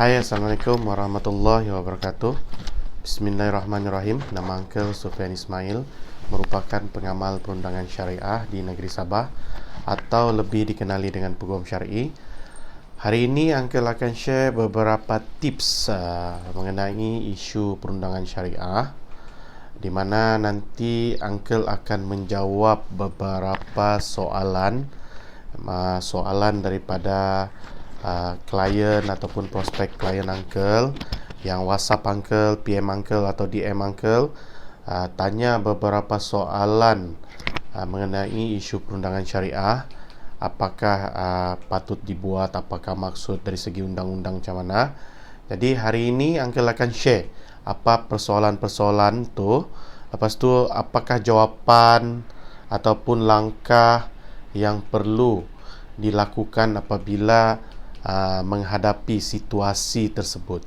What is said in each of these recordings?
Hai, Assalamualaikum warahmatullahi wabarakatuh. Bismillahirrahmanirrahim. Nama Uncle Sufyan Ismail, merupakan pengamal perundangan syariah di negeri Sabah atau lebih dikenali dengan Peguam Syar'i. Hari ini Uncle akan share beberapa tips mengenai isu perundangan syariah, di mana nanti Uncle akan menjawab beberapa soalan daripada klien ataupun prospek klien Uncle yang WhatsApp Uncle, PM Uncle atau DM Uncle, tanya beberapa soalan mengenai isu perundangan syariah. Apakah patut dibuat, apakah maksud dari segi undang-undang macam mana. Jadi hari ini Uncle akan share apa persoalan-persoalan tu. Lepas tu apakah jawapan ataupun langkah yang perlu dilakukan apabila menghadapi situasi tersebut.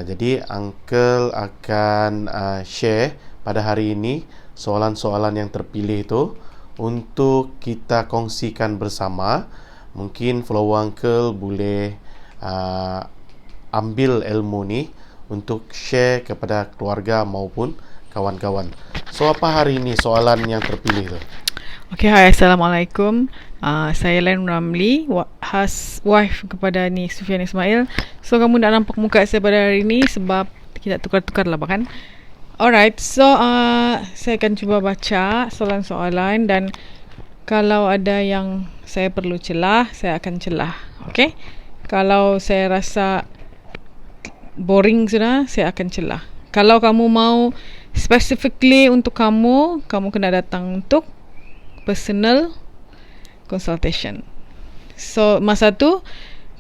Jadi Uncle akan share pada hari ini soalan-soalan yang terpilih itu untuk kita kongsikan bersama. Mungkin follower Uncle boleh ambil ilmu ni untuk share kepada keluarga maupun kawan-kawan. So apa hari ini soalan yang terpilih tu? Okay, hai, Assalamualaikum. Saya Len Ramli, wife kepada ni Sufyan Ismail. So kamu tak nampak muka saya pada hari ini sebab kita tukar-tukar lah kan. Alright, so saya akan cuba baca soalan-soalan dan kalau ada yang saya perlu celah, saya akan celah. Okay? Kalau saya rasa boring sudah, saya akan celah. Kalau kamu mau specifically untuk kamu kena datang untuk personal consultation. So masa tu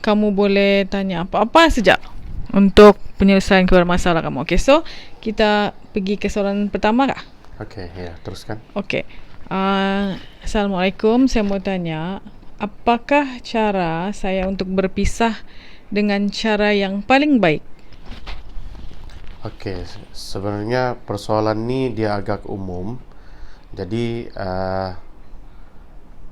kamu boleh tanya apa-apa saja untuk penyelesaian kepada masalah kamu. Okay, so kita pergi ke soalan pertama kah? Okay, ya, teruskan. Okay. Assalamualaikum, saya mau tanya, apakah cara saya untuk berpisah dengan cara yang paling baik? Okay, sebenarnya persoalan ni dia agak umum. Jadi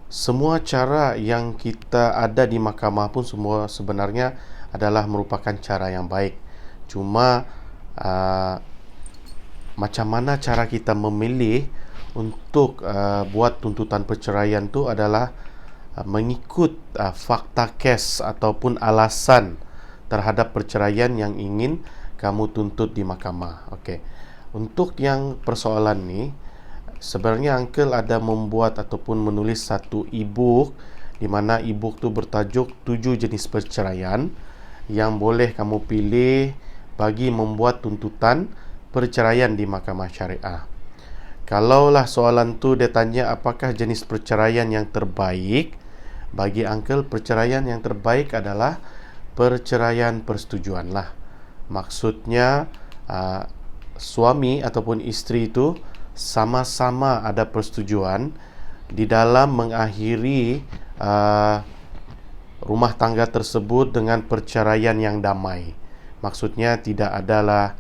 semua cara yang kita ada di mahkamah pun semua sebenarnya adalah merupakan cara yang baik. Cuma macam mana cara kita memilih untuk buat tuntutan perceraian tu adalah mengikut fakta kes ataupun alasan terhadap perceraian yang ingin kamu tuntut di mahkamah. Okey. Untuk yang persoalan ni, sebenarnya Uncle ada membuat ataupun menulis satu e-book, di mana e-book tu bertajuk 7 jenis perceraian yang boleh kamu pilih bagi membuat tuntutan perceraian di mahkamah syariah. Kalaulah soalan tu dia tanya apakah jenis perceraian yang terbaik, bagi Uncle perceraian yang terbaik adalah perceraian persetujuan lah. Maksudnya suami ataupun isteri itu sama-sama ada persetujuan di dalam mengakhiri rumah tangga tersebut dengan perceraian yang damai. Maksudnya tidak adalah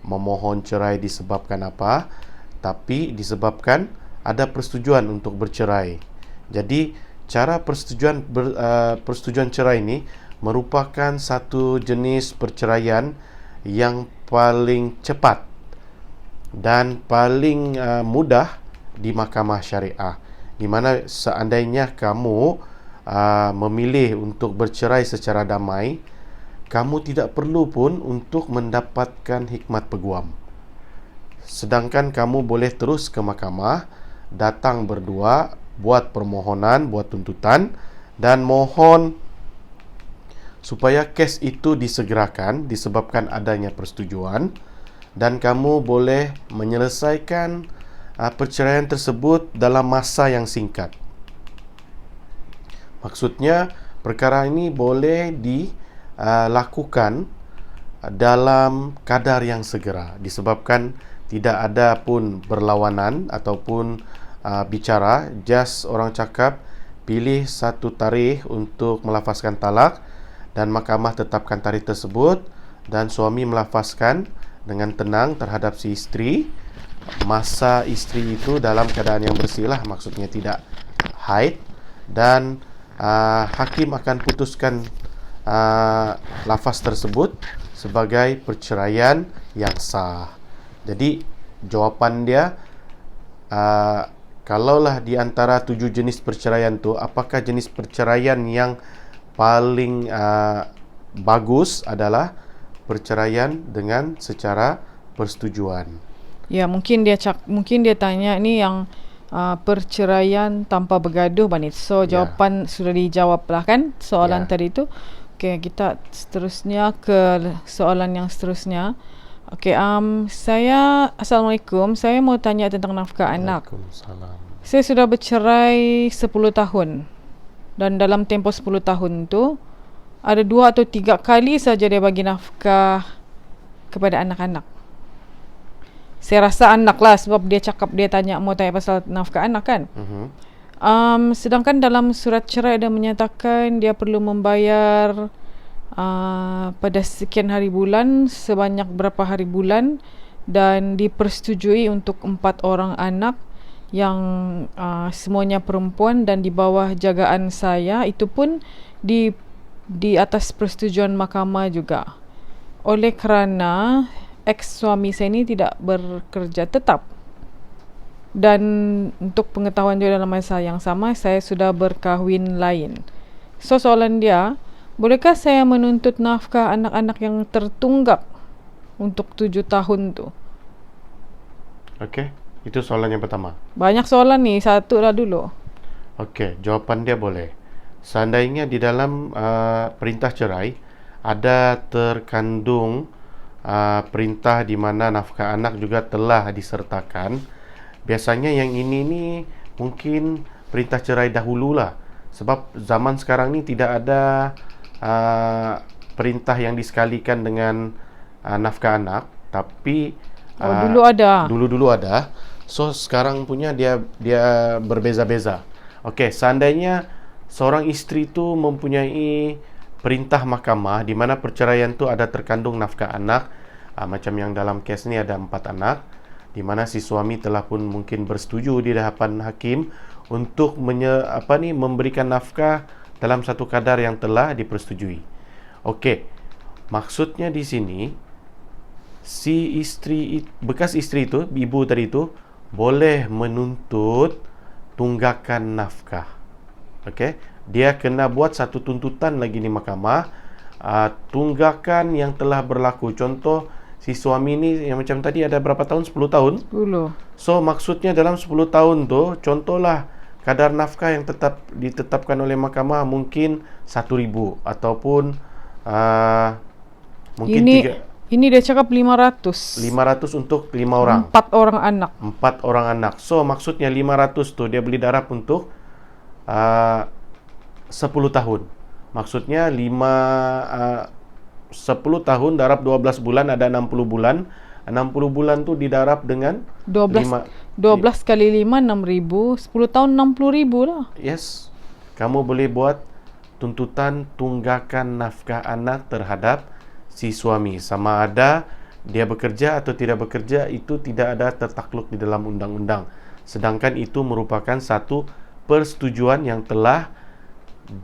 memohon cerai disebabkan apa, tapi disebabkan ada persetujuan untuk bercerai. Jadi cara persetujuan cerai ini merupakan satu jenis perceraian yang paling cepat dan paling mudah di mahkamah syariah, di mana seandainya kamu memilih untuk bercerai secara damai, kamu tidak perlu pun untuk mendapatkan hikmat peguam. Sedangkan kamu boleh terus ke mahkamah, datang berdua, buat permohonan, buat tuntutan dan mohon supaya kes itu disegerakan disebabkan adanya persetujuan, dan kamu boleh menyelesaikan perceraian tersebut dalam masa yang singkat. Maksudnya perkara ini boleh dilakukan dalam kadar yang segera disebabkan tidak ada pun berlawanan ataupun bicara. Just orang cakap pilih satu tarikh untuk melafazkan talak dan mahkamah tetapkan tarikh tersebut, dan suami melafazkan dengan tenang terhadap si isteri. Masa isteri itu dalam keadaan yang bersih lah, maksudnya tidak haid, dan hakim akan putuskan lafaz tersebut sebagai perceraian yang sah. Jadi jawapan dia, kalaulah di antara 7 jenis perceraian tu, apakah jenis perceraian yang paling bagus adalah perceraian dengan secara persetujuan. Ya, mungkin dia tanya ni yang perceraian tanpa bergaduh Banit. So jawapan sudah dijawab lah kan soalan tadi tu. Okey, kita seterusnya ke soalan yang seterusnya. Okey, saya Assalamualaikum. Saya mau tanya tentang nafkah anak. Waalaikumsalam. Saya sudah bercerai 10 tahun. Dan dalam tempoh 10 tahun tu ada 2 atau 3 kali saja dia bagi nafkah kepada anak-anak. Saya rasa anak lah sebab dia tanya mau tanya pasal nafkah anak kan. Sedangkan dalam surat cerai dia menyatakan dia perlu membayar pada sekian hari bulan, sebanyak berapa hari bulan, dan dipersetujui untuk 4 orang anak yang semuanya perempuan dan di bawah jagaan saya. Itu pun di atas persetujuan mahkamah juga. Oleh kerana ex-suami saya ini tidak bekerja tetap. Dan untuk pengetahuan juga dalam masa yang sama, saya sudah berkahwin lain. So soalan dia, bolehkah saya menuntut nafkah anak-anak yang tertunggak untuk 7 tahun tu? Okey, itu soalan yang pertama. Banyak soalan ni, satu lah dulu. Okey, jawapan dia boleh. Seandainya di dalam perintah cerai ada terkandung perintah di mana nafkah anak juga telah disertakan, biasanya yang ini ni mungkin perintah cerai dahululah. Sebab zaman sekarang ni tidak ada perintah yang disekalikan dengan nafkah anak, tapi dulu ada. Dulu ada. So sekarang punya dia berbeza-beza. Okey, seandainya seorang isteri tu mempunyai perintah mahkamah di mana perceraian tu ada terkandung nafkah anak, macam yang dalam kes ni ada 4 anak, di mana si suami telah pun mungkin bersetuju di hadapan hakim untuk memberikan nafkah dalam satu kadar yang telah dipersetujui. Okey, maksudnya di sini si isteri, bekas isteri itu, ibu tadi itu, boleh menuntut tunggakan nafkah. Okey, dia kena buat satu tuntutan lagi di mahkamah, tunggakan yang telah berlaku. Contoh, si suami ni yang macam tadi ada berapa tahun? 10 tahun? 10. So maksudnya dalam 10 tahun tu, contohlah kadar nafkah yang ditetapkan oleh mahkamah mungkin 1,000 ataupun mungkin ini dia cakap 500 untuk 5 orang. 4 orang anak. 4 orang anak. So maksudnya 500 tu dia beli darab untuk 10 tahun. Maksudnya 10 tahun darab 12 bulan ada 60 bulan. 60 bulan tu didarab dengan 12 kali 5 6,000. 10 tahun 60,000 lah. Yes. Kamu boleh buat tuntutan tunggakan nafkah anak terhadap si suami. Sama ada dia bekerja atau tidak bekerja, itu tidak ada tertakluk di dalam undang-undang. Sedangkan itu merupakan satu persetujuan yang telah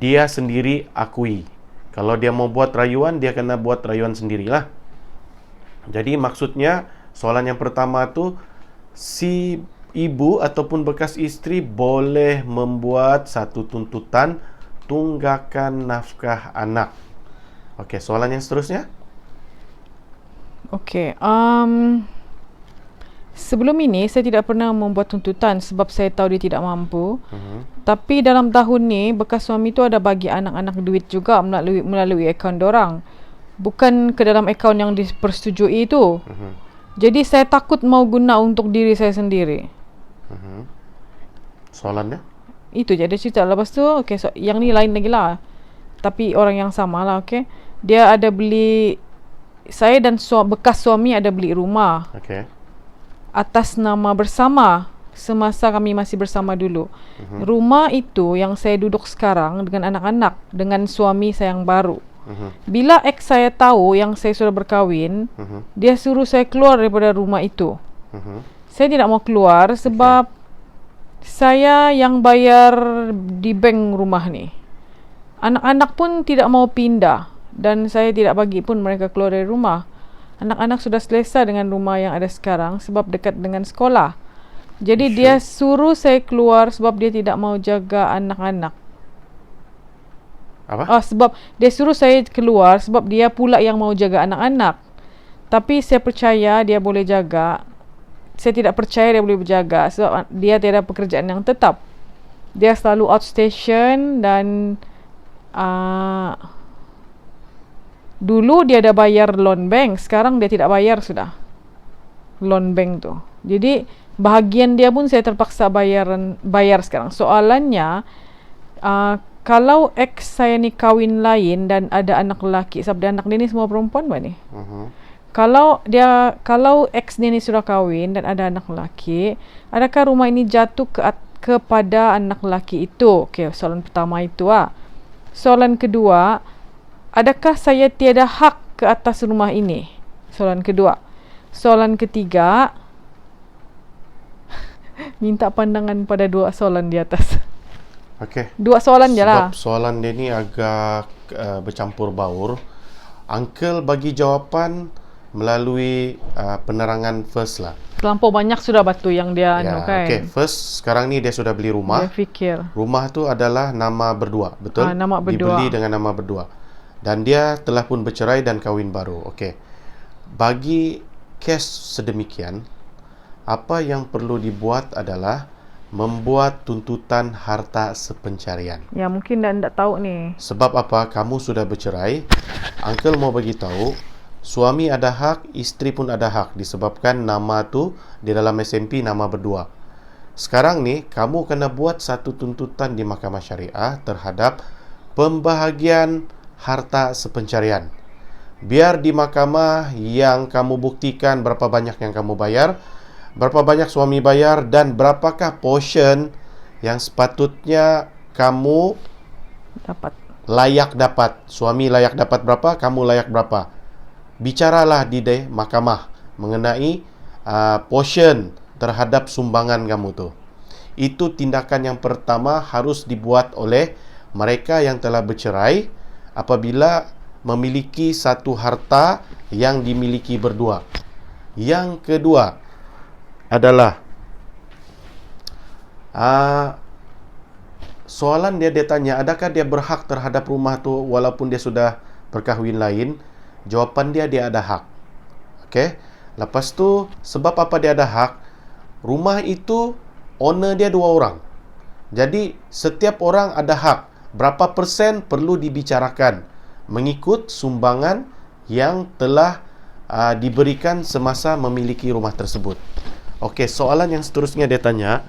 dia sendiri akui. Kalau dia mau buat rayuan, dia kena buat rayuan sendirilah. Jadi maksudnya soalan yang pertama tu, si ibu ataupun bekas isteri boleh membuat satu tuntutan tunggakan nafkah anak. Okey, soalan yang seterusnya. Okey, sebelum ini saya tidak pernah membuat tuntutan sebab saya tahu dia tidak mampu. Tapi dalam tahun ni bekas suami tu ada bagi anak-anak duit juga melalui akaun dorang. Bukan ke dalam akaun yang dipersetujui itu. Jadi saya takut mau guna untuk diri saya sendiri. Soalannya? Itu je dia cerita. Lepas tu okey, yang ni lain lagi lah. Tapi orang yang sama lah. Okey, dia ada beli, saya dan bekas suami ada beli rumah. Okey. Atas nama bersama semasa kami masih bersama dulu. Rumah itu yang saya duduk sekarang dengan anak-anak, dengan suami saya yang baru. Bila ex saya tahu yang saya sudah berkahwin, dia suruh saya keluar daripada rumah itu. Saya tidak mau keluar sebab saya yang bayar di bank rumah ni. Anak-anak pun tidak mau pindah. dan saya tidak bagi pun mereka keluar dari rumah. Anak-anak sudah selesa dengan rumah yang ada sekarang sebab dekat dengan sekolah. Jadi dia suruh saya keluar sebab dia tidak mau jaga anak-anak. Apa? Sebab dia suruh saya keluar sebab dia pula yang mau jaga anak-anak. Tapi saya percaya dia boleh jaga. Saya tidak percaya dia boleh berjaga sebab dia tiada pekerjaan yang tetap. Dia selalu outstation dan dulu dia ada bayar loan bank, sekarang dia tidak bayar sudah loan bank tu. Jadi bahagian dia pun saya terpaksa bayar sekarang. Soalannya, kalau ex saya ni kahwin lain dan ada anak lelaki, sebab anak dia ni semua perempuan buat ni. Kalau ex dia ni sudah kahwin dan ada anak lelaki, adakah rumah ini jatuh kepada anak lelaki itu? Okey, soalan pertama itu. Soalan kedua, adakah saya tiada hak ke atas rumah ini? Soalan kedua. Soalan ketiga, minta pandangan pada dua soalan di atas. Okey. Dua soalan je lah. Sebab soalan dia ni agak bercampur baur. Uncle bagi jawapan melalui penerangan first lah. Terlampau banyak sudah batu yang dia kan. Okay. First, sekarang ni dia sudah beli rumah. Dia fikir. Rumah tu adalah nama berdua, betul? Nama berdua. Dibeli dengan nama berdua. Dan dia telah pun bercerai dan kahwin baru. Okey. Bagi kes sedemikian, apa yang perlu dibuat adalah membuat tuntutan harta sepencarian. Ya, mungkin dah tak tahu ni. Sebab apa? Kamu sudah bercerai. Uncle mau bagi tahu, suami ada hak, isteri pun ada hak disebabkan nama tu di dalam SMP nama berdua. Sekarang ni kamu kena buat satu tuntutan di mahkamah syariah terhadap pembahagian harta sepencarian. Biar di mahkamah yang kamu buktikan berapa banyak yang kamu bayar, berapa banyak suami bayar dan berapakah portion yang sepatutnya kamu layak dapat. Suami layak dapat berapa, kamu layak berapa. Bicaralah di mahkamah mengenai portion terhadap sumbangan kamu tu. Itu tindakan yang pertama harus dibuat oleh mereka yang telah bercerai apabila memiliki satu harta yang dimiliki berdua. Yang kedua adalah soalan dia tanya, adakah dia berhak terhadap rumah tu walaupun dia sudah berkahwin lain? Jawapan dia ada hak. Okey. Lepas tu, sebab apa dia ada hak? Rumah itu owner dia 2 orang. Jadi setiap orang ada hak. Berapa persen perlu dibicarakan mengikut sumbangan yang telah diberikan semasa memiliki rumah tersebut. Okey, soalan yang seterusnya dia tanya,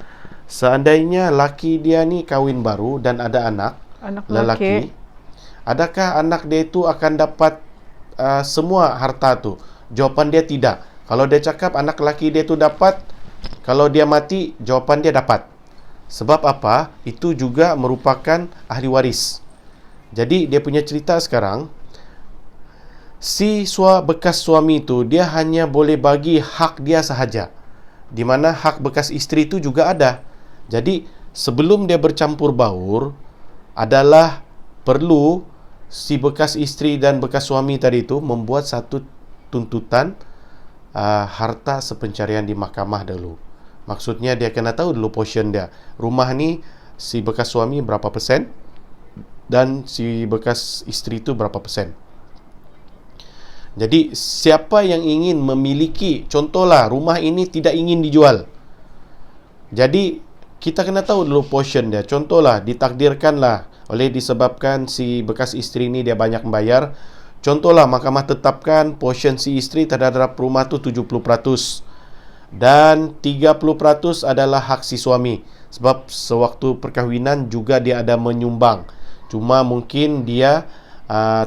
seandainya laki dia ni kahwin baru dan ada anak lelaki, adakah anak dia itu akan dapat semua harta tu? Jawapan dia tidak. Kalau dia cakap anak lelaki dia tu dapat, kalau dia mati, jawapan dia dapat. Sebab apa? Itu juga merupakan ahli waris. Jadi dia punya cerita sekarang, si bekas suami tu dia hanya boleh bagi hak dia sahaja, di mana hak bekas isteri tu juga ada. Jadi sebelum dia bercampur baur adalah perlu si bekas isteri dan bekas suami tadi itu membuat satu tuntutan harta sepencarian di mahkamah dulu. Maksudnya dia kena tahu dulu portion dia. Rumah ni si bekas suami berapa persen dan si bekas isteri itu berapa persen. Jadi siapa yang ingin memiliki, contohlah rumah ini tidak ingin dijual. Jadi kita kena tahu dulu portion dia. Contohlah ditakdirkanlah oleh disebabkan si bekas isteri ni dia banyak membayar. Contohlah mahkamah tetapkan portion si isteri terhadap rumah tu 70% dan 30% adalah hak si suami. Sebab sewaktu perkahwinan juga dia ada menyumbang. Cuma mungkin dia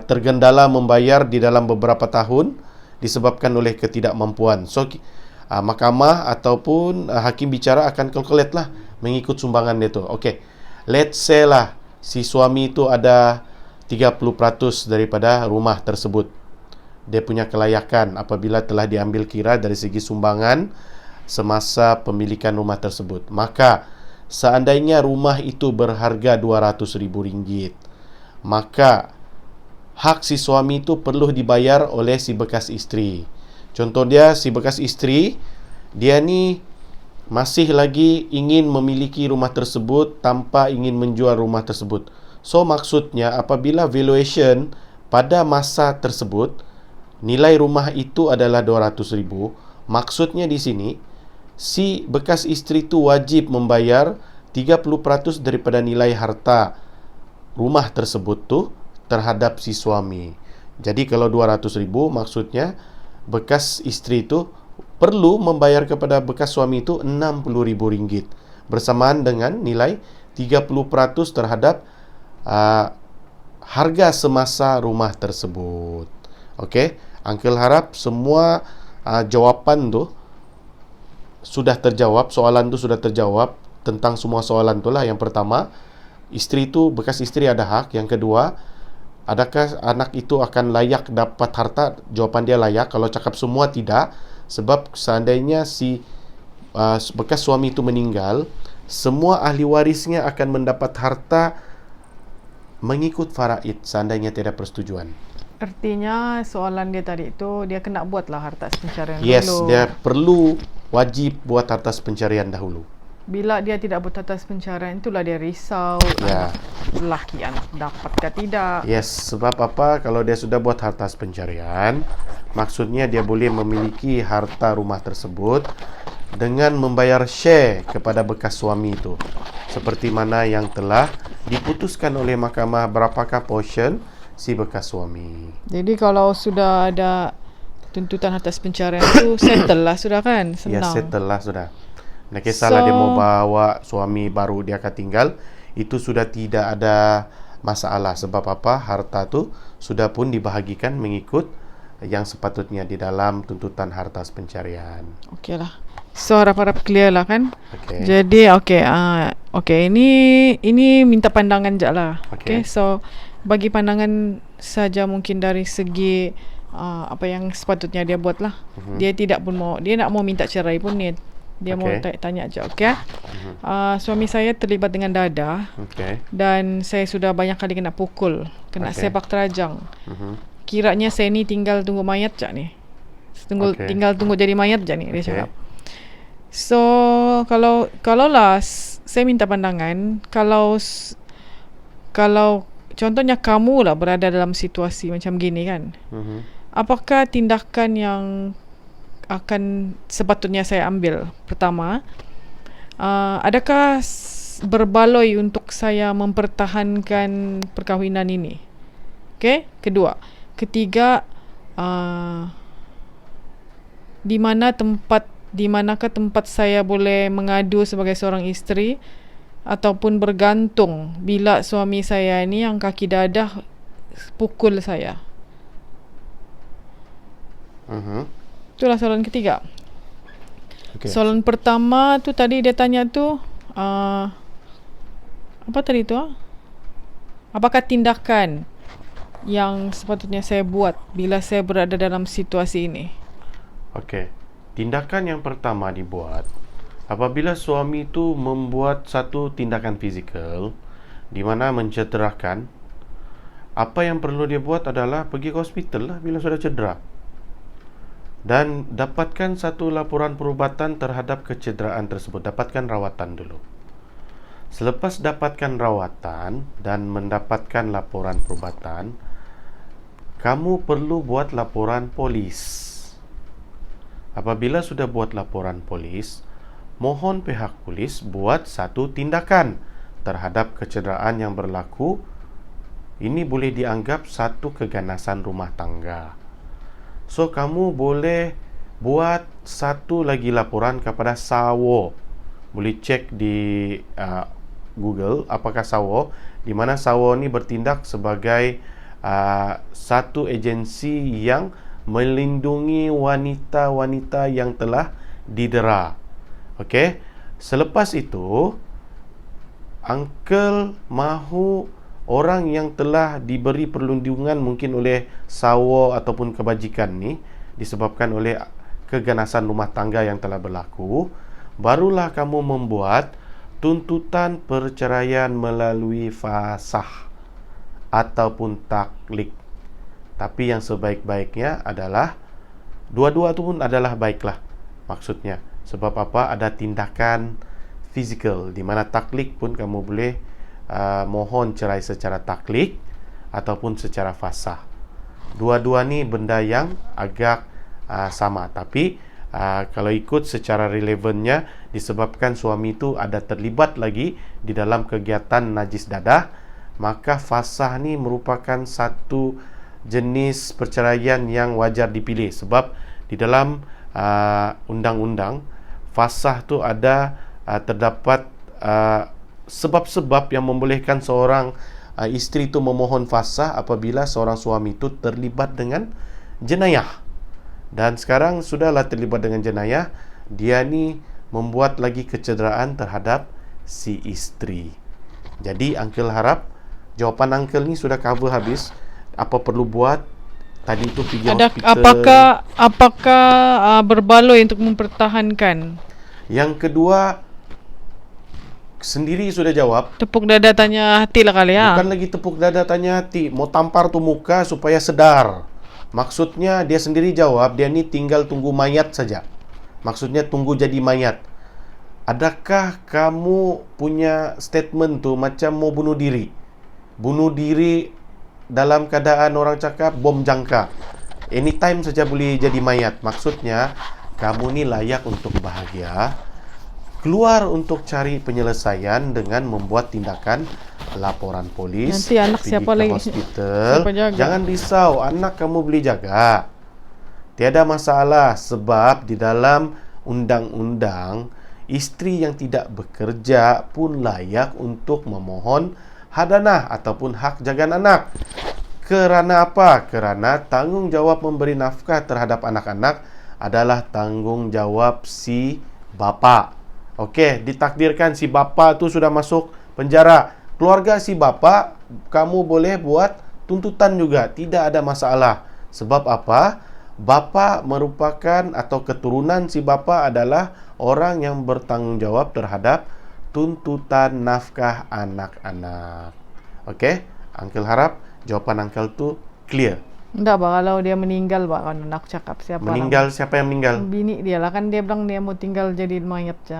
tergendala membayar di dalam beberapa tahun disebabkan oleh ketidakmampuan. So mahkamah ataupun hakim bicara akan calculate lah mengikut sumbangan dia tu. Okey. Let's say lah si suami itu ada 30% daripada rumah tersebut. Dia punya kelayakan apabila telah diambil kira dari segi sumbangan semasa pemilikan rumah tersebut. Maka seandainya rumah itu berharga RM200,000, maka hak si suami itu perlu dibayar oleh si bekas isteri. Contoh dia, si bekas isteri, dia ni masih lagi ingin memiliki rumah tersebut tanpa ingin menjual rumah tersebut. So, maksudnya apabila valuation pada masa tersebut, nilai rumah itu adalah 200,000, maksudnya di sini, si bekas isteri itu wajib membayar 30% daripada nilai harta rumah tersebut tu terhadap si suami. Jadi kalau 200,000, maksudnya bekas isteri itu perlu membayar kepada bekas suami itu RM60,000 bersamaan dengan nilai 30% terhadap harga semasa rumah tersebut. Okey, Uncle harap semua jawapan tu sudah terjawab, soalan tu sudah terjawab tentang semua soalan tu lah. Yang pertama, isteri tu, bekas isteri ada hak. Yang kedua, adakah anak itu akan layak dapat harta? Jawapan dia layak. Kalau cakap semua tidak, sebab seandainya si bekas suami itu meninggal, semua ahli warisnya akan mendapat harta mengikut faraid seandainya tidak persetujuan. Artinya soalan dia tadi tu dia kena buatlah harta pencarian Yes, dulu. dia perlu wajib buat harta pencarian dahulu. Bila dia tidak buat atas pencarian, itulah dia risau. Ya. Lelaki anak dapat ke tidak. Yes, sebab apa? Kalau dia sudah buat harta pencarian, maksudnya dia boleh memiliki harta rumah tersebut dengan membayar share kepada bekas suami itu. Seperti mana yang telah diputuskan oleh mahkamah berapakah portion si bekas suami. Jadi kalau sudah ada tuntutan atas pencarian tu settle lah sudah kan? Ya, Senang. settle lah sudah. Nak kisahlah dia mau bawa suami baru dia akan tinggal, itu sudah tidak ada masalah. Sebab apa? Harta tu sudah pun dibahagikan mengikut yang sepatutnya di dalam tuntutan harta pencarian. Okey lah. So harap-harap clear lah kan? Okey. Jadi okey ini minta pandangan je lah. Okey. Okay, so bagi pandangan saja mungkin dari segi apa yang sepatutnya dia buat lah. Dia tidak pun mau, dia nak mau minta cerai pun ni. Dia mau tanya je, okey. Suami saya terlibat dengan dada. Okey. Dan saya sudah banyak kali kena pukul, kena sepak terajang. Mhm. Kiranya saya ni tinggal tunggu mayat je ni. Tinggal tunggu jadi mayat je ni, dia cakap. So kalau lah saya minta pandangan, kalau contohnya kamu lah berada dalam situasi macam gini kan. Apakah tindakan yang akan sepatutnya saya ambil? Pertama, adakah berbaloi untuk saya mempertahankan perkahwinan ini? Okey. Ketiga, di manakah tempat saya boleh mengadu sebagai seorang isteri ataupun bergantung bila suami saya ni yang kaki dadah pukul saya? Itulah soalan ketiga. Soalan pertama tu tadi dia tanya tu apa tadi tu? Apakah tindakan yang sepatutnya saya buat bila saya berada dalam situasi ini? Okey. Tindakan yang pertama dibuat apabila suami itu membuat satu tindakan fizikal di mana mencederakan, apa yang perlu dia buat adalah pergi ke hospital lah bila sudah cedera. Dan dapatkan satu laporan perubatan terhadap kecederaan tersebut. Dapatkan rawatan dulu. Selepas dapatkan rawatan dan mendapatkan laporan perubatan, kamu perlu buat laporan polis. Apabila sudah buat laporan polis, mohon pihak polis buat satu tindakan terhadap kecederaan yang berlaku. Ini boleh dianggap satu keganasan rumah tangga. So, kamu boleh buat satu lagi laporan kepada SAWO. Boleh cek di Google apakah SAWO, di mana SAWO ni bertindak sebagai satu agensi yang melindungi wanita-wanita yang telah didera. Okey. Selepas itu, Uncle mahu orang yang telah diberi perlindungan mungkin oleh SAWO ataupun kebajikan ni disebabkan oleh keganasan rumah tangga yang telah berlaku, barulah kamu membuat tuntutan perceraian melalui fasakh ataupun taklik. Tapi yang sebaik-baiknya adalah dua-dua itu pun adalah baiklah. Maksudnya, sebab apa? Ada tindakan fizikal di mana taklik pun kamu boleh mohon cerai secara taklik ataupun secara fasah. Dua-dua ni benda yang agak sama, tapi kalau ikut secara relevannya disebabkan suami itu ada terlibat lagi di dalam kegiatan najis dadah, maka fasah ni merupakan satu jenis perceraian yang wajar dipilih. Sebab di dalam undang-undang fasah tu ada terdapat sebab-sebab yang membolehkan seorang isteri itu memohon fasah apabila seorang suami itu terlibat dengan jenayah. Dan sekarang sudahlah terlibat dengan jenayah, dia ni membuat lagi kecederaan terhadap si isteri. Jadi Uncle harap jawapan Uncle ni sudah cover habis. Apa perlu buat? Tadi itu pergi hospital. Apakah berbaloi untuk mempertahankan? Yang kedua, sendiri sudah jawab. Tepuk dada tanya hati lah kali ya. Bukan lagi tepuk dada tanya hati, mau tampar tu muka supaya sedar. Maksudnya dia sendiri jawab, dia ni tinggal tunggu mayat saja. Maksudnya tunggu jadi mayat. Adakah kamu punya statement tu macam mau bunuh diri? Bunuh diri dalam keadaan orang cakap bom jangka. Anytime saja boleh jadi mayat. Maksudnya kamu ni layak untuk bahagia. Keluar untuk cari penyelesaian dengan membuat tindakan laporan polis. Nanti anak pergi siapa ke lagi? hospital. Siapa jaga? Jangan risau, anak kamu boleh jaga. Tiada masalah sebab di dalam undang-undang isteri yang tidak bekerja pun layak untuk memohon hadanah ataupun hak jagaan anak. Kerana apa? Kerana tanggungjawab memberi nafkah terhadap anak-anak adalah tanggungjawab si bapa. Okey, ditakdirkan si bapa tu sudah masuk penjara. Keluarga si bapa, kamu boleh buat tuntutan juga, tidak ada masalah. Sebab apa? Bapa merupakan atau keturunan si bapa adalah orang yang bertanggungjawab terhadap tuntutan nafkah anak-anak. Okey, Uncle harap jawapan Uncle tu clear. Enggak, Pak, kalau dia meninggal, Pak, kan nak cakap siapa Meninggal, siapa yang meninggal? Bini dia lah, kan dia bilang dia mau tinggal jadi mayat je.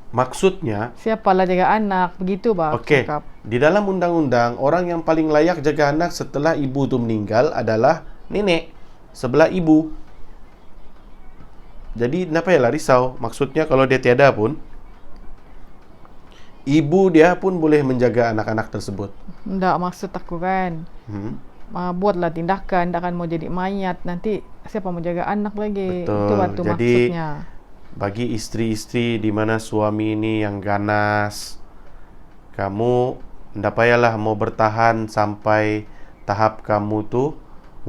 Maksudnya, Siapalah jaga anak, begitu, Pak. okey, Cakap. di dalam undang-undang orang yang paling layak jaga anak setelah ibu tu meninggal adalah nenek sebelah ibu. Jadi kenapa yalah risau? Maksudnya kalau dia tiada pun, ibu dia pun boleh menjaga anak-anak tersebut. Enggak, maksud aku kan, buatlah tindakan, tak akan mau jadi mayat. Nanti siapa mau jaga anak lagi? Betul. Itu waktu Jadi, maksudnya. bagi isteri-isteri di mana suami ini yang ganas, kamu ndak payahlah mau bertahan sampai tahap kamu tu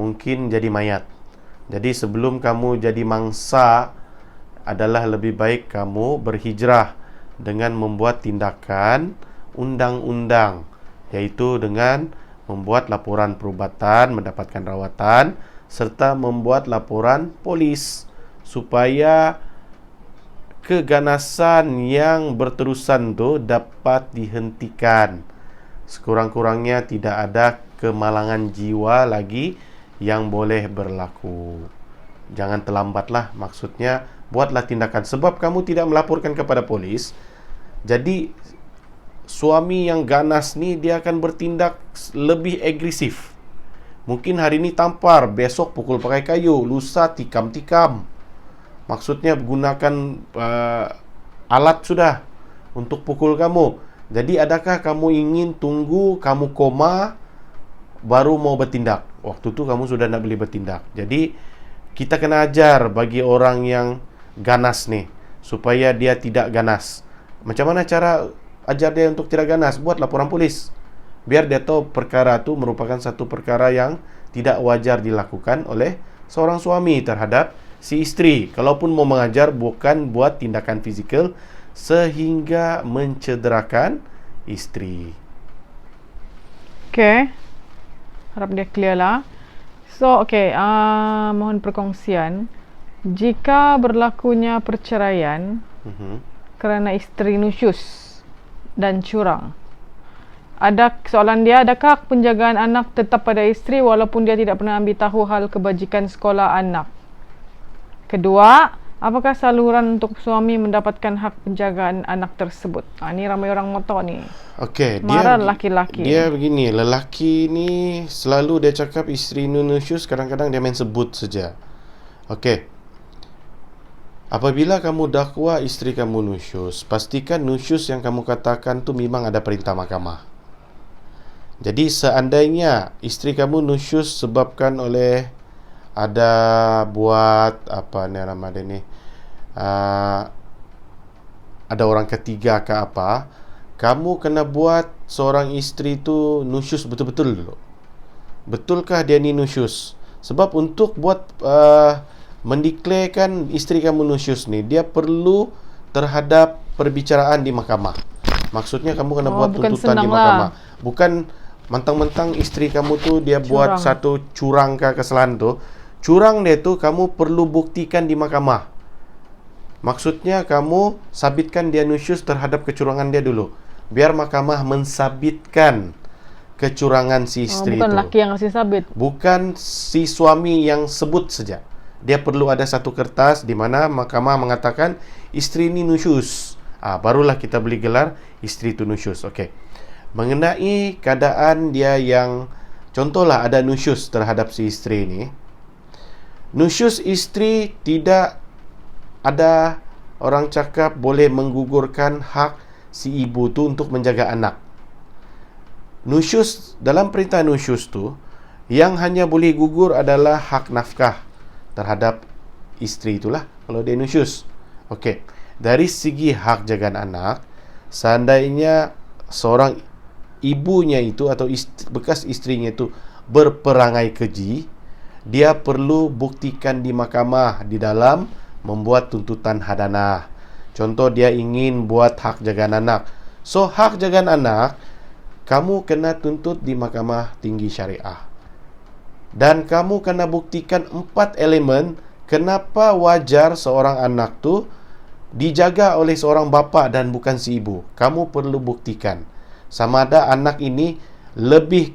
mungkin jadi mayat. Jadi sebelum kamu jadi mangsa, adalah lebih baik kamu berhijrah dengan membuat tindakan undang-undang, yaitu dengan membuat laporan perubatan, mendapatkan rawatan, serta membuat laporan polis supaya keganasan yang berterusan tu dapat dihentikan. Sekurang-kurangnya tidak ada kemalangan jiwa lagi yang boleh berlaku. Jangan terlambatlah, maksudnya buatlah tindakan. Sebab kamu tidak melaporkan kepada polis, jadi suami yang ganas ni dia akan bertindak lebih agresif. Mungkin hari ni tampar, besok pukul pakai kayu, lusa tikam-tikam. Maksudnya gunakan alat sudah untuk pukul kamu. Jadi adakah kamu ingin tunggu kamu koma baru mau bertindak? Waktu tu kamu sudah nak boleh bertindak. Jadi kita kena ajar bagi orang yang ganas nih supaya dia tidak ganas. Macam mana cara ajar dia untuk tidak ganas? Buat laporan polis. Biar dia tahu perkara itu merupakan satu perkara yang tidak wajar dilakukan oleh seorang suami terhadap si isteri. Kalaupun mau mengajar, bukan buat tindakan fizikal sehingga mencederakan isteri. Okay, harap dia clear lah. So, okay, mohon perkongsian. Jika berlakunya perceraian kerana isteri nusyus dan curang, Ada soalan dia, adakah hak penjagaan anak tetap pada isteri walaupun dia tidak pernah ambil tahu hal kebajikan sekolah anak? Kedua, apakah saluran untuk suami mendapatkan hak penjagaan anak tersebut? Ni ramai orang motor ni. Okey, Marah laki-laki. Dia begini, lelaki ni selalu dia cakap isteri nusyus, kadang-kadang dia main sebut saja. Okey. Apabila kamu dakwa isteri kamu nusyus, pastikan nusyus yang kamu katakan tu memang ada perintah mahkamah. Jadi seandainya isteri kamu nusyus sebabkan oleh ada buat apa nama dia ni, ada orang ketiga ke apa, kamu kena buat seorang isteri tu nusyus betul-betul dulu. Betulkah dia ni nusyus? Sebab untuk buat mendeklarkan isteri kamu nusyus ni, dia perlu terhadap perbicaraan di mahkamah. Maksudnya kamu kena buat tuntutan di mahkamah. Bukan mentang-mentang isteri kamu tu dia buat satu curang ke kesalahan tu, curang dia tu kamu perlu buktikan di mahkamah. Maksudnya kamu sabitkan dia nusyus terhadap kecurangan dia dulu, biar mahkamah mensabitkan kecurangan si isteri bukan itu. Bukan laki yang kasih sabit. Bukan si suami yang sebut saja. Dia perlu ada satu kertas di mana mahkamah mengatakan isteri ini nusyus. Barulah kita beli gelar isteri itu nusyus. Okey. Mengenai keadaan dia yang contohlah ada nusyus terhadap si isteri ini. Nusyus isteri tidak ada orang cakap boleh menggugurkan hak si ibu tu untuk menjaga anak. Nusyus, dalam perintah nusyus tu, yang hanya boleh gugur adalah hak nafkah terhadap isteri itulah kalau dia nusyus. Okey. Dari segi hak jagaan anak, seandainya seorang ibunya itu atau bekas isterinya itu berperangai keji, dia perlu buktikan di mahkamah di dalam membuat tuntutan hadanah. Contoh dia ingin buat hak jagaan anak. So hak jagaan anak kamu kena tuntut di mahkamah tinggi syariah. Dan kamu kena buktikan 4 elemen kenapa wajar seorang anak tu dijaga oleh seorang bapa dan bukan si ibu. Kamu perlu buktikan sama ada anak ini lebih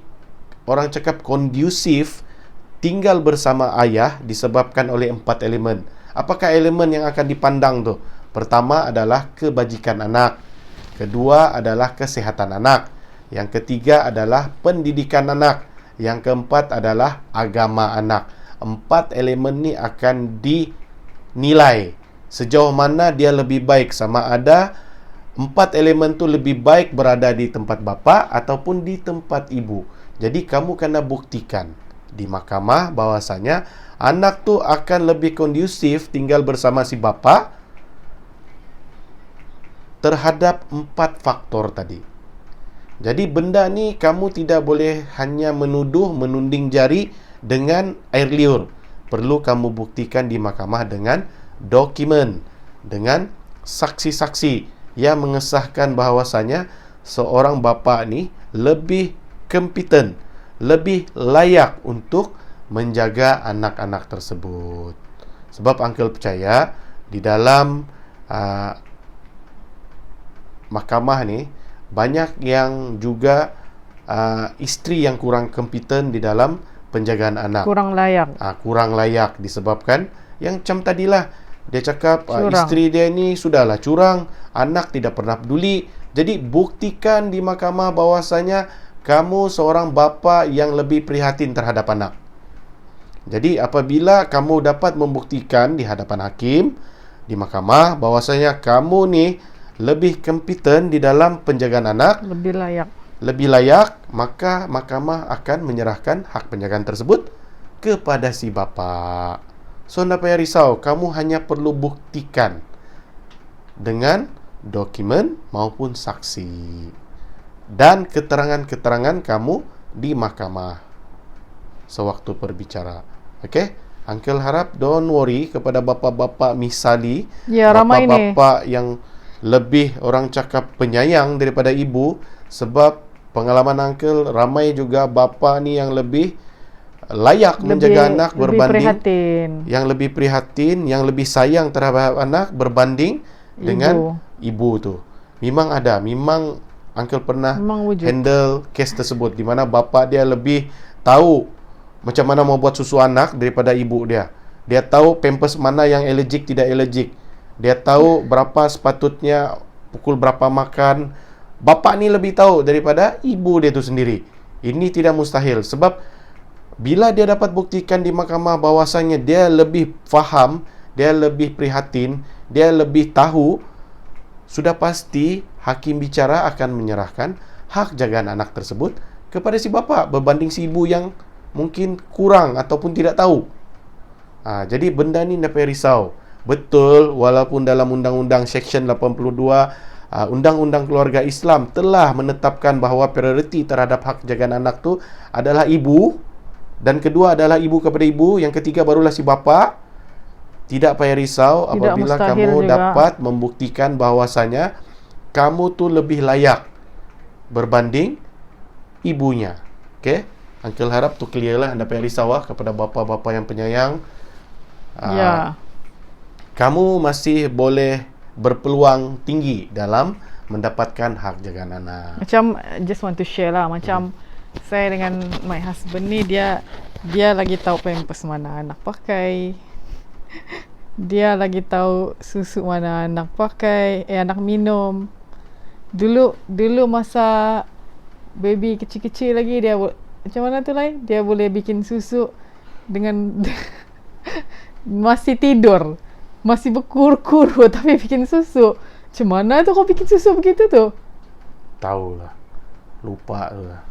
orang cakap kondusif tinggal bersama ayah disebabkan oleh 4 elemen. Apakah elemen yang akan dipandang tu? Pertama adalah kebajikan anak. Kedua adalah kesehatan anak. Yang ketiga adalah pendidikan anak. Yang keempat adalah agama anak. 4 elemen ni akan dinilai sejauh mana dia lebih baik, sama ada 4 elemen tu lebih baik berada di tempat bapa ataupun di tempat ibu. Jadi kamu kena buktikan di mahkamah bahwasanya anak tu akan lebih kondusif tinggal bersama si bapa terhadap 4 faktor tadi. Jadi benda ni kamu tidak boleh hanya menuduh, menunding jari dengan air liur. Perlu kamu buktikan di mahkamah dengan dokumen, dengan saksi-saksi yang mengesahkan bahawasanya seorang bapa ni lebih kompeten, lebih layak untuk menjaga anak-anak tersebut. Sebab uncle percaya di dalam mahkamah ni banyak yang juga isteri yang kurang kompeten di dalam penjagaan anak. Kurang layak. Kurang layak disebabkan yang macam tadilah dia cakap isteri dia ni sudahlah curang, anak tidak pernah peduli. Jadi buktikan di mahkamah bahwasanya kamu seorang bapa yang lebih prihatin terhadap anak. Jadi apabila kamu dapat membuktikan di hadapan hakim, di mahkamah bahwasanya kamu ni lebih kompeten di dalam penjagaan anak, lebih layak, maka mahkamah akan menyerahkan hak penjagaan tersebut kepada si bapa. So, tak payah risau, kamu hanya perlu buktikan dengan dokumen maupun saksi dan keterangan-keterangan kamu di mahkamah sewaktu berbicara. Okey? Uncle harap don't worry kepada bapa-bapa misali, bapa-bapa yang lebih orang cakap penyayang daripada ibu, sebab pengalaman uncle ramai juga bapa ni yang lebih layak menjaga anak berbanding yang lebih prihatin, yang lebih sayang terhadap anak berbanding dengan ibu tu. Memang ada, memang Uncle pernah Memang wujud. handle kes tersebut, di mana bapa dia lebih tahu macam mana mau buat susu anak daripada ibu dia. Dia tahu pampers mana yang allergic, tidak allergic. Dia tahu berapa sepatutnya, pukul berapa makan. Bapa ni lebih tahu daripada ibu dia tu sendiri. Ini tidak mustahil, sebab bila dia dapat buktikan di mahkamah bahawasanya dia lebih faham, dia lebih prihatin, dia lebih tahu, sudah pasti hakim bicara akan menyerahkan hak jagaan anak tersebut kepada si bapa berbanding si ibu yang mungkin kurang ataupun tidak tahu. Jadi benda ni tak payah risau. Betul, walaupun dalam Undang-Undang Seksyen 82 Undang-Undang Keluarga Islam telah menetapkan bahawa prioriti terhadap hak jagaan anak tu adalah ibu, dan kedua adalah ibu kepada ibu, yang ketiga barulah si bapa. Tidak payah risau apabila kamu juga dapat membuktikan bahawasanya kamu tu lebih layak berbanding ibunya. Okey? Uncle harap tu clear lah. Anda payah risau kepada bapa-bapa yang penyayang. Ya. Kamu masih boleh berpeluang tinggi dalam mendapatkan hak jagaan anak. Macam just want to share lah. Macam saya dengan my husband ni, dia lagi tahu pampers mana anak pakai. Dia lagi tahu susu mana anak pakai, anak minum. Dulu masa baby kecil-kecil lagi, dia macam mana tu lain? Dia boleh bikin susu dengan masih tidur, masih berkur-kur tapi bikin susu. Macam mana tu kau bikin susu begitu tu? Tahulah. Lupa lah.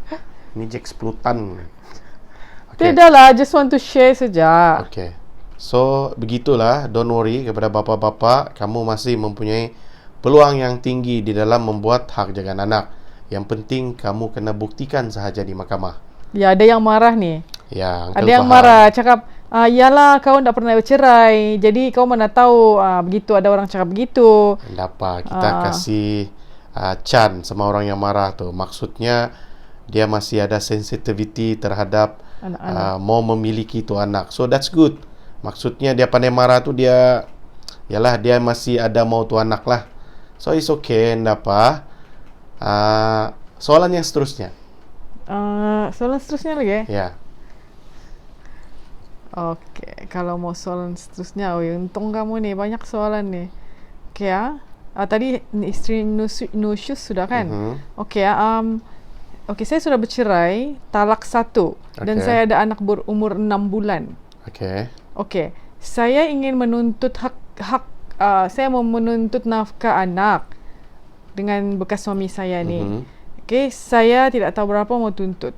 Ni Jack 10 tan. Tidak lah, just want to share saja. Okay. So, begitulah. Don't worry kepada bapa-bapa. Kamu masih mempunyai peluang yang tinggi di dalam membuat hak jagaan anak. Yang penting kamu kena buktikan sahaja di mahkamah. Ya, ada yang marah ni. Ya, Uncle Ada yang faham. marah, cakap, yalah kau tak pernah bercerai, jadi kau mana tahu begitu, ada orang cakap begitu. Tak apa, kita kasih can sama orang yang marah tu. Maksudnya dia masih ada sensitivity terhadap mau memiliki tu anak. So that's good. Maksudnya dia pandai marah tu, dia masih ada mau tu anak lah. So it's okay, tak apa. Soalan yang seterusnya. Soalan seterusnya lagi? Ya. Okey, kalau mau soalan seterusnya, untung kamu ni banyak soalan ni. Okey tadi isteri nusyus sudah kan? Okey okey, saya sudah bercerai, talak 1, dan saya ada anak berumur 6 bulan. Okey, saya ingin menuntut saya mau menuntut nafkah anak dengan bekas suami saya ni. Okey, saya tidak tahu berapa mau tuntut.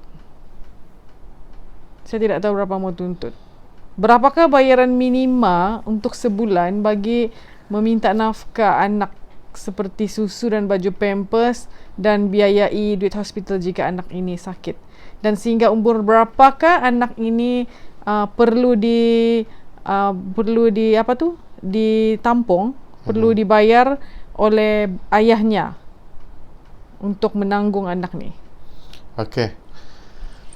Berapakah bayaran minima untuk sebulan bagi meminta nafkah anak seperti susu dan baju pampers dan biayai duit hospital jika anak ini sakit? Dan sehingga umur berapakah anak ini perlu ditampung, perlu dibayar oleh ayahnya untuk menanggung anak ni? Okay.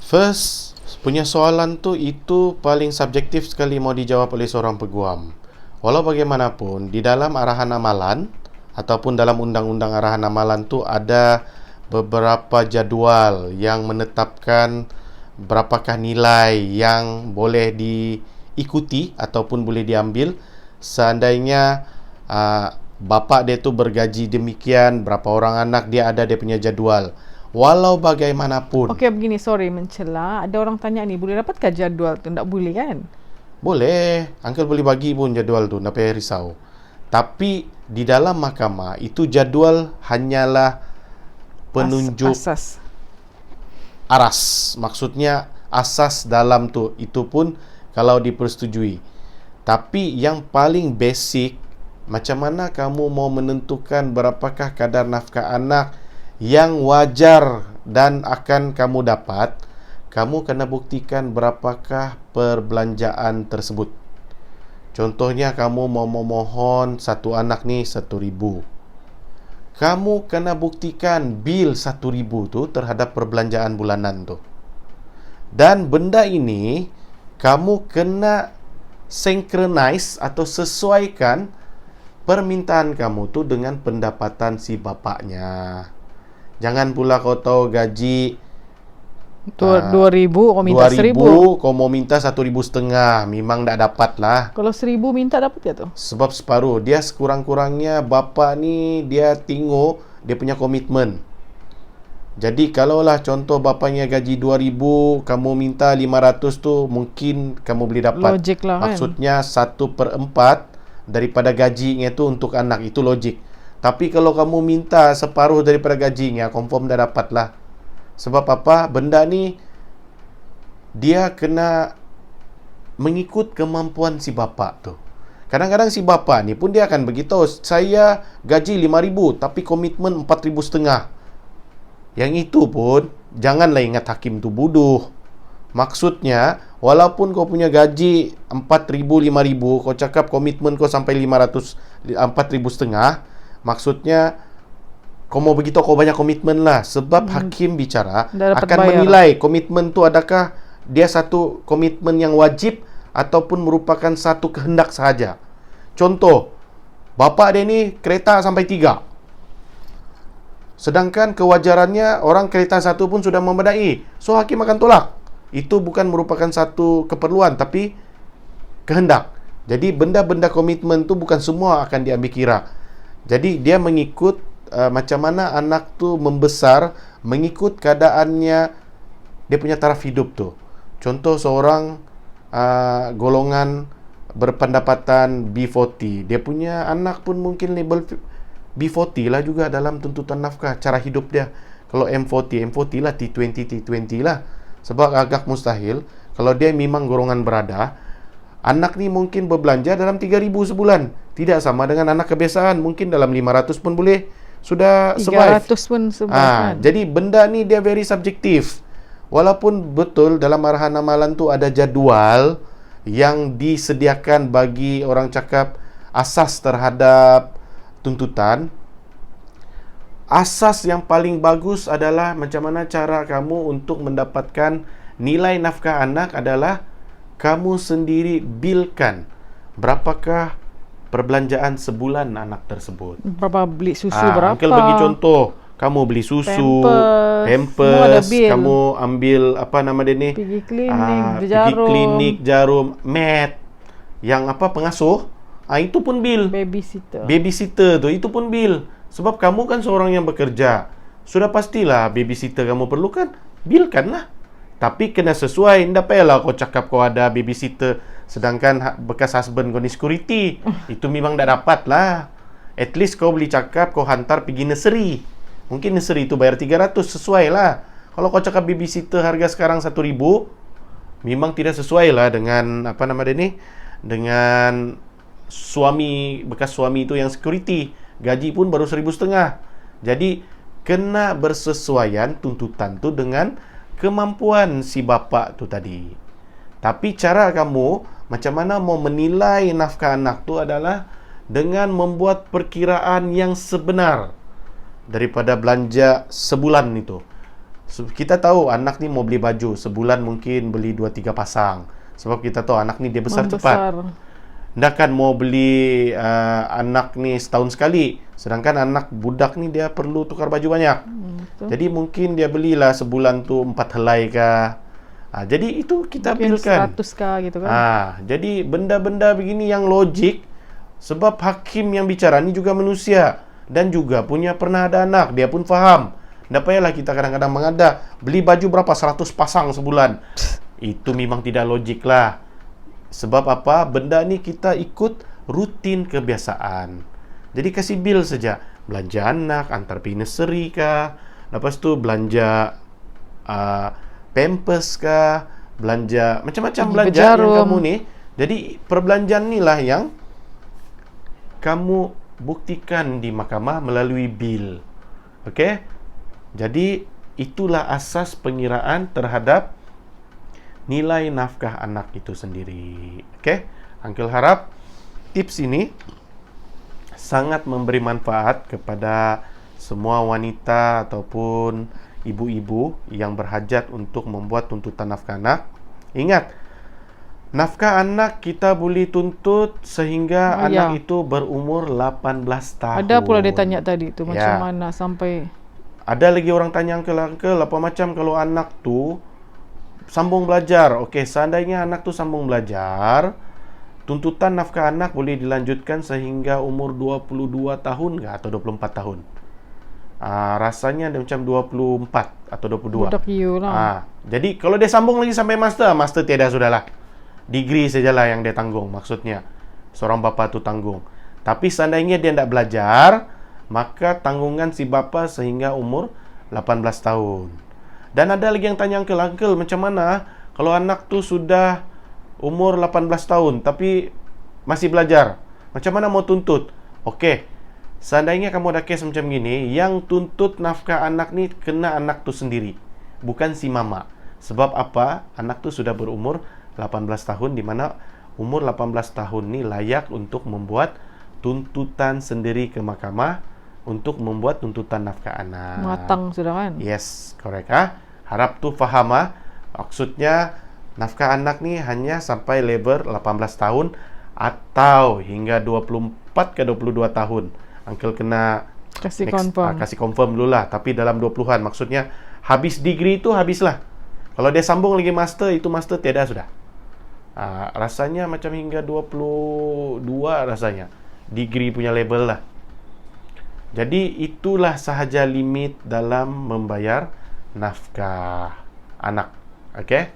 First, punya soalan tu itu paling subjektif sekali mau dijawab oleh seorang peguam. Walau bagaimanapun, di dalam arahan amalan ataupun dalam undang-undang arahan amalan tu ada beberapa jadual yang menetapkan berapakah nilai yang boleh diikuti ataupun boleh diambil seandainya bapa dia tu bergaji demikian, berapa orang anak dia ada, dia punya jadual. Walau bagaimanapun. Okey, begini, sorry mencela. Ada orang tanya ni, boleh dapatkah jadual tu? Tak boleh kan? Boleh. Uncle boleh bagi pun jadual tu, tak payah risau. Tapi di dalam mahkamah itu jadual hanyalah penunjuk asas. Aras. Maksudnya asas dalam tu. Itu pun kalau dipersetujui. Tapi yang paling basic, macam mana kamu mau menentukan berapakah kadar nafkah anak yang wajar dan akan kamu dapat, kamu kena buktikan berapakah perbelanjaan tersebut. Contohnya kamu mau memohon satu anak ni 1,000. Kamu kena buktikan bil 1,000 tu terhadap perbelanjaan bulanan tu. Dan benda ini kamu kena synchronize atau sesuaikan permintaan kamu tu dengan pendapatan si bapaknya. Jangan pula kau tahu gaji 2.000 kau minta 1.000. 2.000, kau mau minta 1.500. Memang tak dapat lah. Kalau 1.000 minta dapat ya tuh? Sebab separuh. Dia sekurang-kurangnya bapa ni dia tengok dia punya komitmen. Jadi kalaulah contoh bapanya gaji 2.000, kamu minta 500 tu mungkin kamu boleh dapat. Logik lah kan. Maksudnya 1/4 daripada gajinya tu untuk anak. Itu logik. Tapi kalau kamu minta separuh daripada gajinya, confirm dah dapat lah. Sebab apa? Benda ni dia kena mengikut kemampuan si bapa tu. Kadang-kadang si bapa ni pun dia akan beritahu, saya gaji 5.000 tapi komitmen 4.500. Yang itu pun janganlah ingat hakim tu bodoh. Maksudnya walaupun kau punya gaji 4.000, 5.000, kau cakap komitmen kau sampai 500, 4.500, maksudnya kau mau begitu kau banyak komitmen lah. Sebab hakim bicara akan menilai komitmen tu adakah dia satu komitmen yang wajib ataupun merupakan satu kehendak sahaja. Contoh, bapa dia ni kereta sampai 3. Sedangkan kewajarannya orang kereta 1 pun sudah memadai. So hakim akan tolak. Itu bukan merupakan satu keperluan tapi kehendak. Jadi benda-benda komitmen tu bukan semua akan diambil kira. Jadi dia mengikut macam mana anak tu membesar, mengikut keadaannya, dia punya taraf hidup tu. Contoh seorang golongan berpendapatan B40, dia punya anak pun mungkin label B40 lah juga dalam tuntutan nafkah, cara hidup dia. Kalau M40 lah, T20 lah. Sebab agak mustahil kalau dia memang golongan berada, anak ni mungkin berbelanja dalam 3.000 sebulan. Tidak sama dengan anak kebiasaan, mungkin dalam 500 pun boleh sudah survive. 300 pun sebulan. Jadi benda ni dia very subjektif. Walaupun betul dalam arahan amalan tu ada jadual yang disediakan bagi orang cakap asas terhadap tuntutan. Asas yang paling bagus adalah macam mana cara kamu untuk mendapatkan nilai nafkah anak adalah kamu sendiri bilkan berapakah perbelanjaan sebulan anak tersebut. Berapa beli susu berapa? Uncle bagi contoh, kamu beli susu, pampers, kamu ambil apa nama dia ni? Pergi klinik, pergi klinik, jarum, mat, yang apa pengasuh, itu pun bil. Babysitter tu itu pun bil. Sebab kamu kan seorang yang bekerja. Sudah pastilah babysitter kamu perlukan, bilkan lah. Tapi kena sesuai. Tidak payahlah kau cakap kau ada babysitter sedangkan bekas husband kau ni security. Itu memang tak dapat lah. At least kau boleh cakap kau hantar pergi nursery. Mungkin nursery itu bayar 300, sesuai lah. Kalau kau cakap babysitter harga sekarang 1.000, memang tidak sesuai lah dengan apa nama dia ni, dengan suami, bekas suami itu yang security. Gaji pun baru 1.500. Jadi kena bersesuaian tuntutan tu dengan kemampuan si bapa tu tadi. Tapi cara kamu macam mana mau menilai nafkah anak tu adalah dengan membuat perkiraan yang sebenar daripada belanja sebulan itu. Kita tahu anak ni mau beli baju sebulan mungkin beli 2-3 pasang. Sebab kita tahu anak ni dia besar cepat. Takkan mau beli anak ni setahun sekali. Sedangkan anak budak ni dia perlu tukar baju banyak. Jadi mungkin dia belilah sebulan tu 4 helai kah. Jadi itu kita pilkan 100 kah gitu kan. Jadi benda-benda begini yang logik. Sebab hakim yang bicara ni juga manusia dan juga punya pernah ada anak, dia pun faham. Tak payahlah kita kadang-kadang mengada beli baju berapa 100 pasang sebulan. Itu memang tidak logik lah. Sebab apa? Benda ni kita ikut rutin kebiasaan. Jadi kasih bil saja. Belanja anak, antar pergi nursery kah, lepas tu belanja pampers kah, belanja macam-macam belanja yang kamu ni. Jadi perbelanjaan ni lah yang kamu buktikan di mahkamah melalui bil. Okey? Jadi itulah asas pengiraan terhadap nilai nafkah anak itu sendiri. Okey? Uncle harap tips ini sangat memberi manfaat kepada semua wanita ataupun ibu-ibu yang berhajat untuk membuat tuntutan nafkah anak. Ingat, nafkah anak kita boleh tuntut sehingga anak itu berumur 18 tahun. Ada pula dia tanya tadi tu macam mana sampai Ada lagi orang tanya, Uncle, apa macam kalau anak tu sambung belajar? Okey, seandainya anak tu sambung belajar, tuntutan nafkah anak boleh dilanjutkan sehingga umur 22 tahun ke atau 24 tahun. Rasanya dia macam 24 atau 22. Budak you lah. Jadi kalau dia sambung lagi sampai master tiada sudahlah. Degree sajalah yang dia tanggung, maksudnya. Seorang bapa tu tanggung. Tapi seandainya dia tidak belajar, maka tanggungan si bapa sehingga umur 18 tahun. Dan ada lagi yang tanya, Uncle, macam mana kalau anak tu sudah umur 18 tahun tapi masih belajar? Macam mana mau tuntut? Okey, seandainya kamu ada kes macam gini, yang tuntut nafkah anak ni kena anak tu sendiri, bukan si mama. Sebab apa? Anak tu sudah berumur 18 tahun, di mana umur 18 tahun ni layak untuk membuat tuntutan sendiri ke mahkamah untuk membuat tuntutan nafkah anak. Matang sudah kan? Yes, correct. Harap tu faham. Maksudnya nafkah anak ni hanya sampai level 18 tahun atau hingga 24 ke 22 tahun. Uncle kena Kasih confirm. kasih confirm dulu lah. Tapi dalam 20-an, maksudnya habis degree tu habislah. Kalau dia sambung lagi master, itu master tiada sudah. Rasanya macam hingga 22 rasanya degree punya level lah. Jadi itulah sahaja limit dalam membayar nafkah anak. Okey?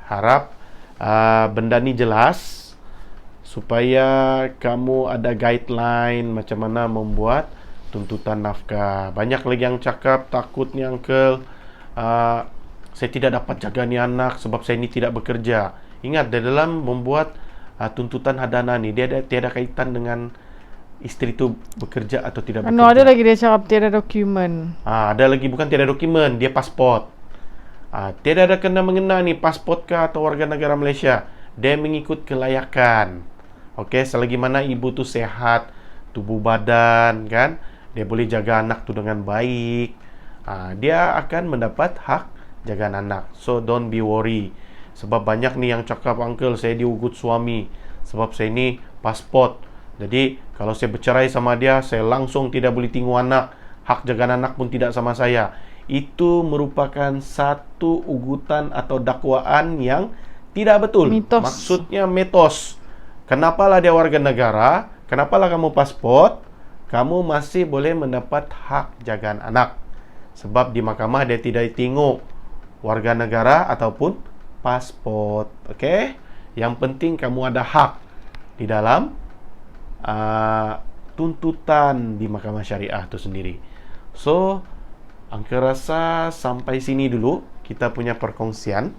Harap benda ni jelas supaya kamu ada guideline macam mana membuat tuntutan nafkah. Banyak lagi yang cakap takutnya, Uncle, saya tidak dapat jaga ni anak sebab saya ni tidak bekerja. Ingat, dalam membuat tuntutan hadana ni, dia tiada kaitan dengan isteri tu bekerja atau tidak bekerja. Ada lagi dia cakap tiada dokumen. Ada lagi, bukan tiada dokumen, dia pasport. Tiada ada kena mengena ni pasport ke atau warga negara Malaysia. Dia mengikut kelayakan. Okey, selagi mana ibu tu sehat, tubuh badan kan, dia boleh jaga anak tu dengan baik, dia akan mendapat hak jaga anak. So don't be worry. Sebab banyak ni yang cakap, Uncle, saya diugut suami sebab saya ni pasport. Jadi kalau saya bercerai sama dia, saya langsung tidak boleh tengok anak. Hak jaga anak pun tidak sama saya. Itu merupakan satu ugutan atau dakwaan yang tidak betul. Mitos. Maksudnya mitos. Kenapalah dia warga negara? Kenapalah kamu pasport? Kamu masih boleh mendapat hak jagaan anak. Sebab di mahkamah dia tidak tengok warga negara ataupun pasport. Okey? Yang penting kamu ada hak di dalam tuntutan di mahkamah syariah itu sendiri. So, Uncle rasa sampai sini dulu kita punya perkongsian.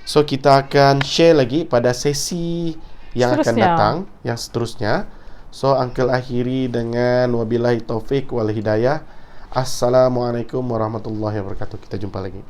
So, kita akan share lagi pada sesi yang akan datang, yang seterusnya. So, Uncle akhiri dengan wabillahi taufik wal hidayah. Assalamualaikum warahmatullahi wabarakatuh. Kita jumpa lagi.